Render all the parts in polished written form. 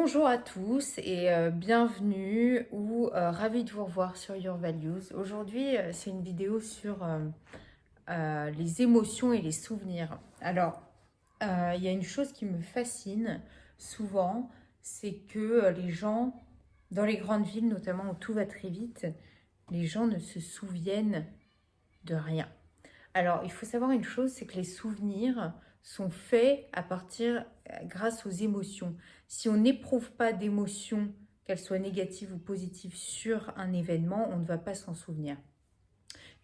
Bonjour à tous et bienvenue ou ravi de vous revoir sur Your Values. Aujourd'hui, c'est une vidéo sur les émotions et les souvenirs. Alors, il y a une chose qui me fascine souvent, c'est que les gens, dans les grandes villes notamment où tout va très vite, les gens ne se souviennent de rien. Alors, il faut savoir une chose, c'est que les souvenirs sont faits grâce aux émotions. Si on n'éprouve pas d'émotions, qu'elles soient négatives ou positives, sur un événement, on ne va pas s'en souvenir.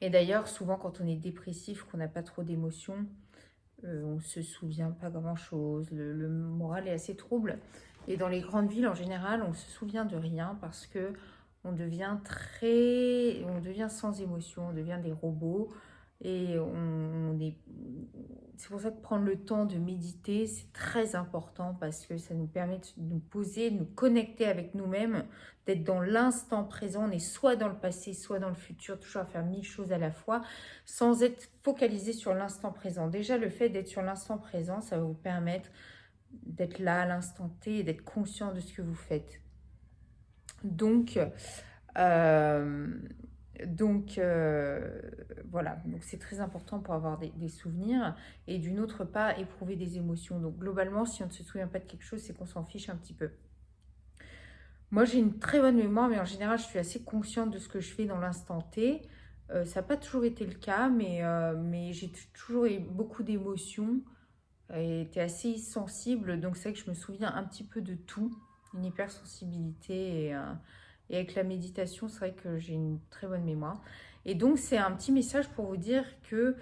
Et d'ailleurs, souvent quand on est dépressif, qu'on n'a pas trop d'émotions, on ne se souvient pas grand-chose, le moral est assez trouble. Et dans les grandes villes, en général, on se souvient de rien parce que on devient sans émotion, on devient des robots. Et c'est pour ça que prendre le temps de méditer, c'est très important parce que ça nous permet de nous poser, de nous connecter avec nous-mêmes, d'être dans l'instant présent. On est soit dans le passé, soit dans le futur, toujours à faire mille choses à la fois, sans être focalisé sur l'instant présent. Déjà, le fait d'être sur l'instant présent, ça va vous permettre d'être là à l'instant T et d'être conscient de ce que vous faites. Donc, euh, voilà, donc c'est très important pour avoir des souvenirs et d'une autre part éprouver des émotions. Donc globalement, si on ne se souvient pas de quelque chose, c'est qu'on s'en fiche un petit peu. Moi, j'ai une très bonne mémoire, mais en général, je suis assez consciente de ce que je fais dans l'instant T. Ça n'a pas toujours été le cas, mais j'ai toujours eu beaucoup d'émotions et été assez sensible. Donc c'est vrai que je me souviens un petit peu de tout, une hypersensibilité. Et avec la méditation, c'est vrai que j'ai une très bonne mémoire. Et donc c'est un petit message pour vous dire que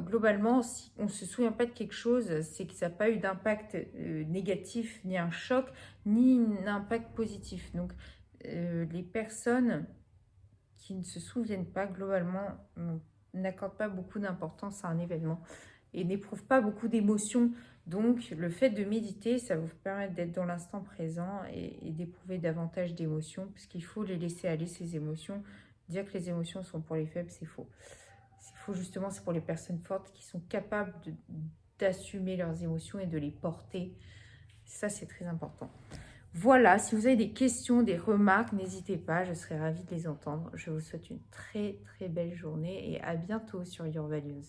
globalement, si on ne se souvient pas de quelque chose, c'est que ça n'a pas eu d'impact négatif, ni un choc, ni un impact positif. Donc les personnes qui ne se souviennent pas, globalement, n'accordent pas beaucoup d'importance à un événement et n'éprouvent pas beaucoup d'émotions. Donc, le fait de méditer, ça va vous permettre d'être dans l'instant présent et d'éprouver davantage d'émotions, puisqu'il faut les laisser aller, ces émotions. Dire que les émotions sont pour les faibles, c'est faux. C'est faux, justement, c'est pour les personnes fortes qui sont capables d'assumer leurs émotions et de les porter. Ça, c'est très important. Voilà, si vous avez des questions, des remarques, n'hésitez pas, je serai ravie de les entendre. Je vous souhaite une très très belle journée et à bientôt sur Your Values.